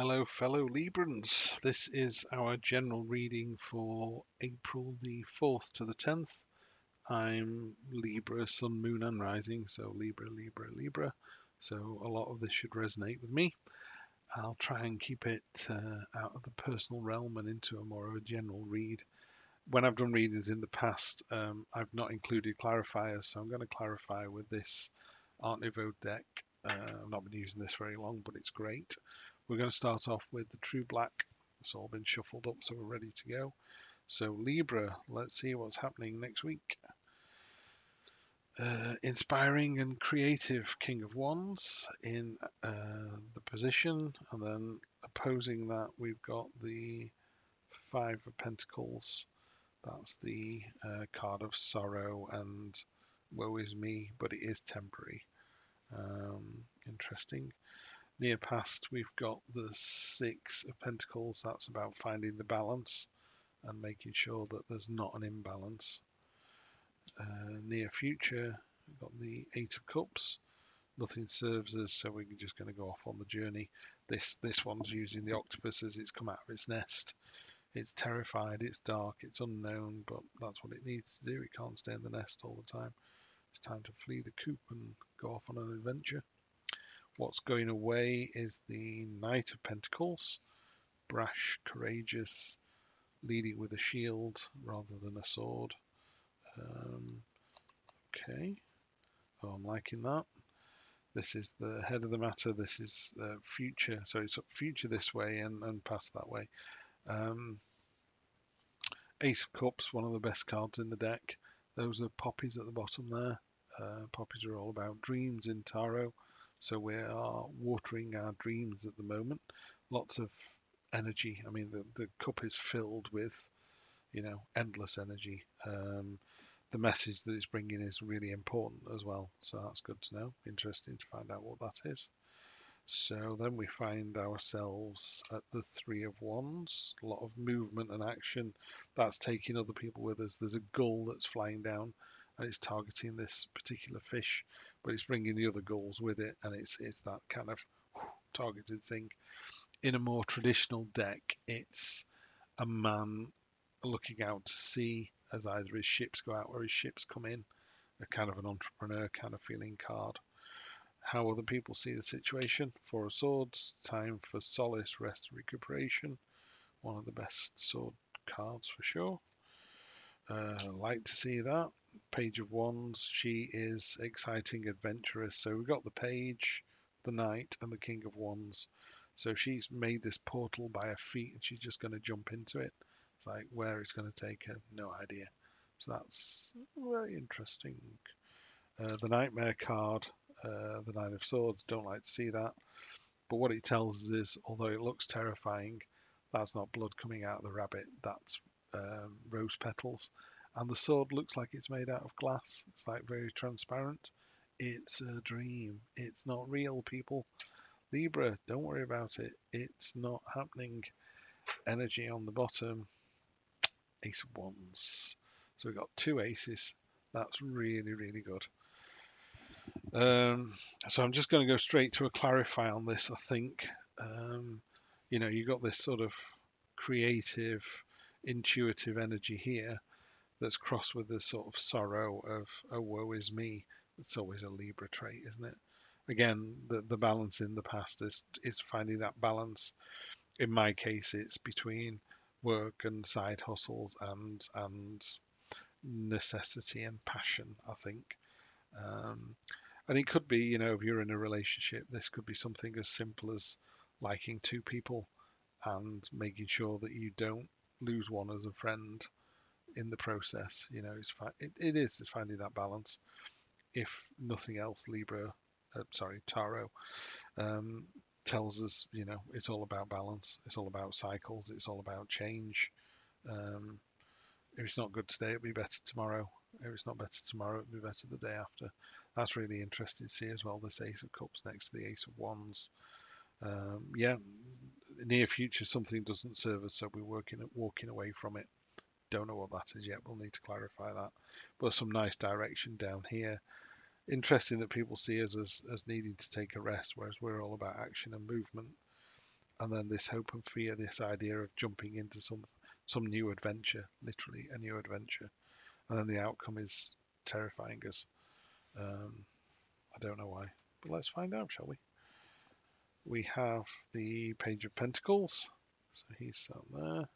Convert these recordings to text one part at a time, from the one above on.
Hello, fellow Librans. This is our general reading for April the 4th to the 10th. I'm Libra, Sun, Moon, and Rising, so Libra, Libra, Libra. So a lot of this should resonate with me. I'll try and keep it out of the personal realm and into a more of a general read. When I've done readings in the past, I've not included clarifiers, so I'm going to clarify with this Art Nouveau deck. I've not been using this very long, but it's great. We're going to start off with the True Black. It's all been shuffled up, so we're ready to go. So Libra, let's see what's happening next week. Inspiring and creative King of Wands in the position, and then opposing that we've got the Five of Pentacles. That's the card of sorrow and woe is me, but it is temporary. Interesting. Near past, we've got the Six of Pentacles. That's about finding the balance and making sure that there's not an imbalance. Near future, we've got the Eight of Cups. Nothing serves us, so we're just going to go off on the journey. This one's using the octopus as it's come out of its nest. It's terrified, it's dark, it's unknown, but that's what it needs to do. It can't stay in the nest all the time. It's time to flee the coop and go off on an adventure. What's going away is the Knight of Pentacles. Brash, courageous, leading with a shield rather than a sword. Okay. Oh, I'm liking that. This is the head of the matter. This is future. So it's future this way and past that way. Ace of Cups, one of the best cards in the deck. Those are poppies at the bottom there. Poppies are all about dreams in tarot. So we are watering our dreams at the moment. Lots of energy. I mean, the cup is filled with, endless energy. The message that it's bringing is really important as well. So that's good to know. Interesting to find out what that is. So then we find ourselves at the Three of Wands. A lot of movement and action. That's taking other people with us. There's a gull that's flying down and it's targeting this particular fish, but it's bringing the other gulls with it, and it's that kind of targeted thing. In a more traditional deck, it's a man looking out to sea as either his ships go out or his ships come in. A kind of an entrepreneur kind of feeling card. How other people see the situation. Four of Swords, time for solace, rest, and recuperation. One of the best sword cards for sure. Like to see that. Page of Wands, she is exciting, adventurous. So we've got the Page, the Knight, and the King of Wands. So she's made this portal by her feet and she's just going to jump into it. It's like where it's going to take her, no idea. So that's very interesting. The Nightmare card, the Nine of Swords, don't like to see that. But what it tells us is, although it looks terrifying, that's not blood coming out of the rabbit, that's rose petals. And the sword looks like it's made out of glass. It's like very transparent. It's a dream. It's not real, people. Libra, don't worry about it. It's not happening. Energy on the bottom. Ace of Wands. So we've got two aces. That's really, really good. So I'm just going to go straight to a clarify on this, I think. You got this sort of creative, intuitive energy here that's crossed with this sort of sorrow of, oh, woe is me. It's always a Libra trait, isn't it? Again, the balance in the past is finding that balance. In my case, it's between work and side hustles and necessity and passion, I think. And it could be, if you're in a relationship, this could be something as simple as liking two people and making sure that you don't lose one as a friend in the process. It's finding that balance. If nothing else, Tarot tells us, it's all about balance. It's all about cycles. It's all about change. Um, if it's not good today, it'll be better tomorrow. If it's not better tomorrow, it'll be better the day after. That's really interesting to see as well. This Ace of Cups next to the Ace of Wands. Near future, something doesn't serve us, so we're walking away from it. Don't know what that is yet. We'll need to clarify that. But some nice direction down here. Interesting that people see us as needing to take a rest, whereas we're all about action and movement. and then this hope and fear, this idea of jumping into some new adventure, literally a new adventure, and then the outcome is terrifying us. I don't know why, but let's find out, shall we? We have the Page of Pentacles, so he's sat there,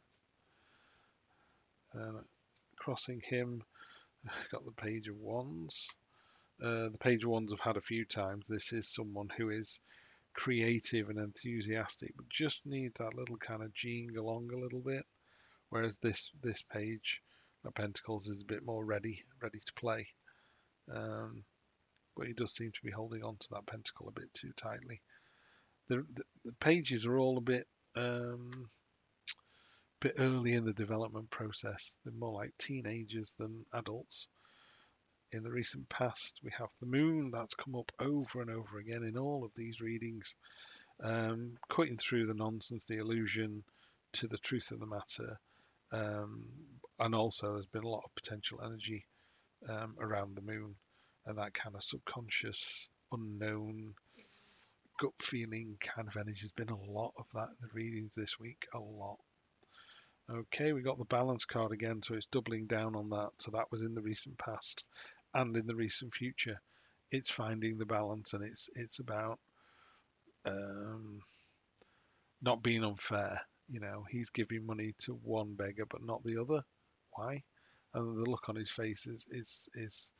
and crossing him, got the Page of Wands. The Page of Wands I've had a few times. This is someone who is creative and enthusiastic, but just needs that little kind of geeing along a little bit. Whereas this Page of Pentacles is a bit more ready to play. But he does seem to be holding on to that pentacle a bit too tightly. The pages are all a bit early in the development process. They're more like teenagers than adults. In the recent past, we have the moon that's come up over and over again in all of these readings, cutting through the nonsense, the illusion, to the truth of the matter. And also, there's been a lot of potential energy around the moon, and that kind of subconscious, unknown, gut feeling kind of energy. There's been a lot of that in the readings this week, a lot. Okay, we got the balance card again, so it's doubling down on that. So that was in the recent past and in the recent future. It's finding the balance, and it's about not being unfair. You know, he's giving money to one beggar but not the other. Why? And the look on his face is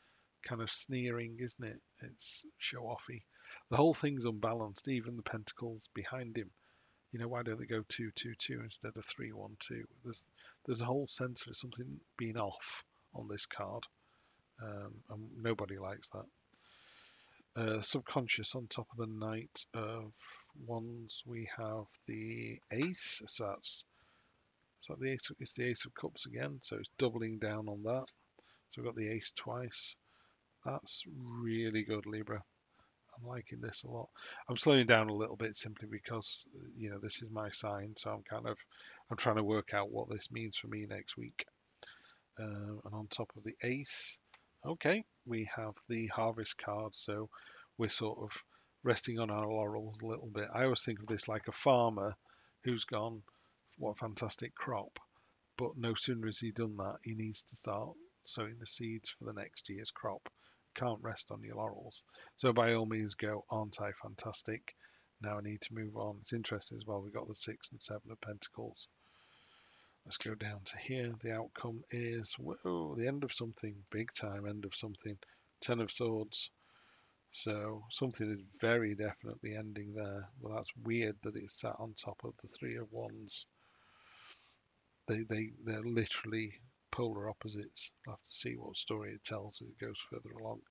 kind of sneering, isn't it? It's show offy. The whole thing's unbalanced. Even the pentacles behind him. You know, why don't they go 2-2-2 instead of 3-1-2? There's a whole sense of something being off on this card, and nobody likes that. Subconscious on top of the Knight of Wands, we have the Ace. So the Ace. It's the Ace of Cups again. So it's doubling down on that. So we've got the Ace twice. That's really good, Libra. I'm liking this a lot. I'm slowing down a little bit simply because, you know, this is my sign, so I'm trying to work out what this means for me next week. And on top of the Ace, okay, we have the Harvest card, so we're sort of resting on our laurels a little bit. I always think of this like a farmer who's gone, what a fantastic crop, but no sooner has he done that, he needs to start sowing the seeds for the next year's crop. Can't rest on your laurels. So by all means go, aren't I fantastic? Now I need to move on. It's interesting as well. We've got the 6 and 7 of Pentacles. Let's go down to here. The outcome is, whoa, the end of something. Big time end of something. 10 of Swords. So something is very definitely ending there. Well, that's weird that it's sat on top of the 3 of Wands. They're literally polar opposites. I'll have to see what story it tells as it goes further along.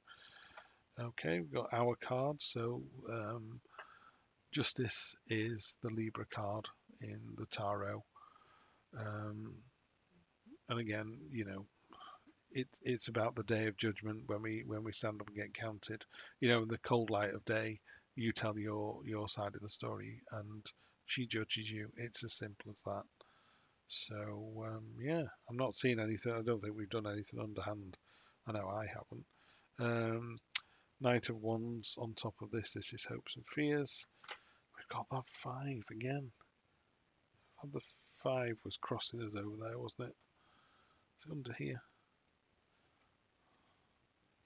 Okay, we've got our card. So Justice is the Libra card in the tarot. And again, you know, it's about the day of judgment when we stand up and get counted. You know, in the cold light of day, you tell your side of the story, and she judges you. It's as simple as that. So yeah, I'm not seeing anything. I don't think we've done anything underhand. I know I haven't. Knight of Wands on top of this. This is Hopes and Fears. We've got that 5 again. And the 5 was crossing us over there, wasn't it? It's under here.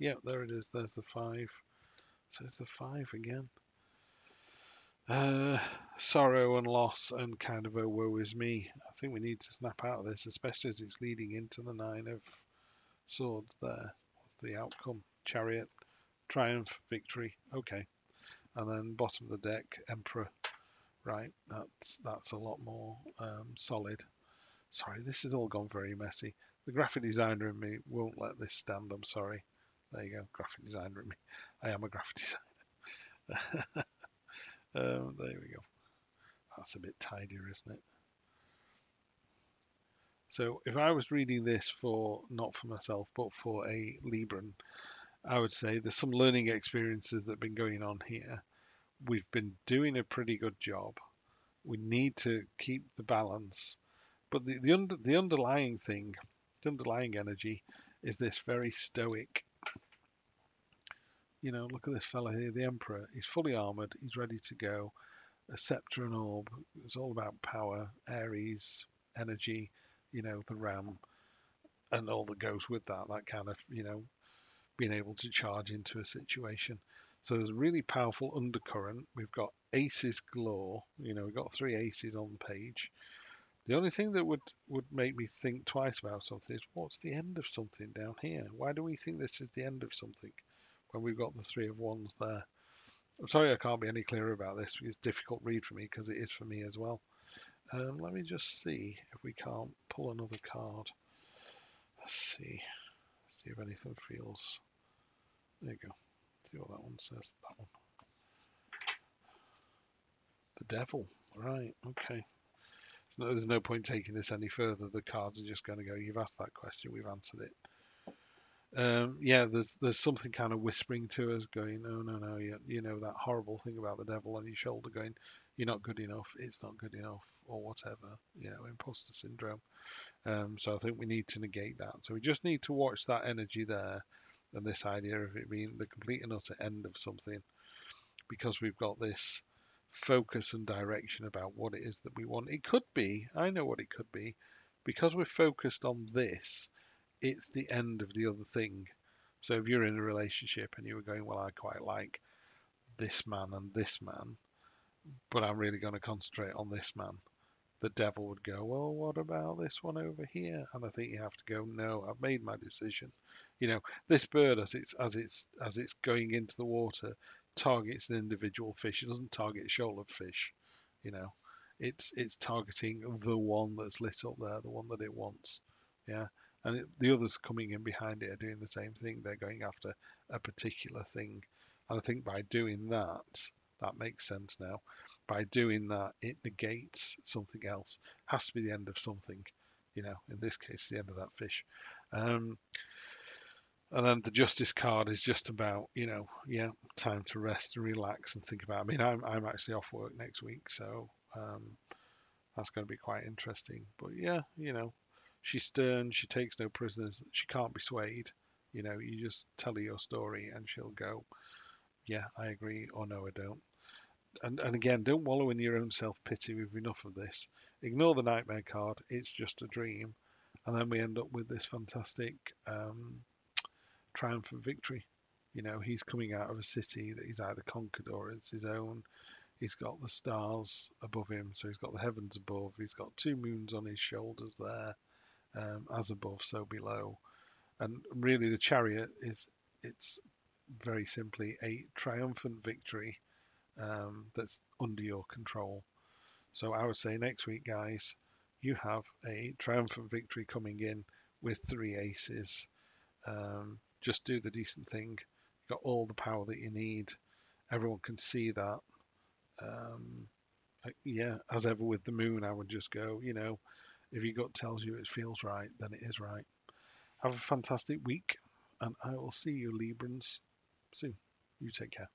Yeah, there it is. There's the 5. So it's the 5 again. Sorrow and loss and kind of a woe is me. I think we need to snap out of this, especially as it's leading into the 9 of Swords there. What's the outcome? Chariot, triumph, victory. Okay. And then bottom of the deck, Emperor. Right, that's a lot more solid. Sorry, this has all gone very messy. The graphic designer in me won't let this stand. I'm sorry. There you go, graphic designer in me. I am a graphic designer. There we go. That's a bit tidier, isn't it? So if I was reading this for, not for myself, but for a Libran, I would say there's some learning experiences that have been going on here. We've been doing a pretty good job. We need to keep the balance. But the underlying thing, the underlying energy, is this very stoic. You know, look at this fella here, the Emperor. He's fully armored. He's ready to go. a scepter and orb. It's all about power, Aries, energy, the ram, and all that goes with that. That kind of, being able to charge into a situation. So there's a really powerful undercurrent. We've got aces galore. We've got 3 aces on the page. The only thing that would make me think twice about something is what's the end of something down here? Why do we think this is the end of something when we've got the 3 of wands there? I'm sorry I can't be any clearer about this. It's a difficult read for me because it is for me as well. Let me just see if we can't pull another card. Let's see. See if anything feels. There you go. See what that one says. That one. The devil. Right. Okay. So there's no point taking this any further. The cards are just going to go, you've asked that question, we've answered it. Yeah, there's something kind of whispering to us, going, no, no, no, that horrible thing about the devil on your shoulder, going, you're not good enough, it's not good enough, or whatever, imposter syndrome. So I think we need to negate that. So we just need to watch that energy there, and this idea of it being the complete and utter end of something, because we've got this focus and direction about what it is that we want. It could be, I know what it could be, because we're focused on this, it's the end of the other thing. So if you're in a relationship and you were going, well, I quite like this man and this man, but I'm really going to concentrate on this man, the devil would go, well, what about this one over here? And I think you have to go, no, I've made my decision. This bird, as it's going into the water, targets an individual fish. It doesn't target a shoal of fish. You know, it's targeting the one that's lit up there, the one that it wants. Yeah, and the others coming in behind it are doing the same thing. They're going after a particular thing, and I think by doing that, that makes sense now. By doing that, it negates something else. Has to be the end of something. In this case, the end of that fish. Um, and then the justice card is just about, yeah, time to rest and relax and think about. I mean, I'm actually off work next week, so that's going to be quite interesting. But yeah, she's stern. She takes no prisoners. She can't be swayed. You just tell her your story, and she'll go, yeah, I agree, or no, I don't. And again, don't wallow in your own self-pity. We've enough of this. Ignore the nightmare card. It's just a dream. And then we end up with this fantastic triumphant victory. He's coming out of a city that he's either conquered or it's his own. He's got the stars above him, so he's got the heavens above. He's got 2 moons on his shoulders there, as above, so below. And really, the chariot it's very simply a triumphant victory that's under your control. So I would say next week, guys, you have a triumphant victory coming in with 3 aces. Just do the decent thing. You've got all the power that you need. Everyone can see that. Yeah, as ever with the moon, I would just go, if your gut tells you it feels right, then it is right. Have a fantastic week, and I will see you, Librans, soon. You take care.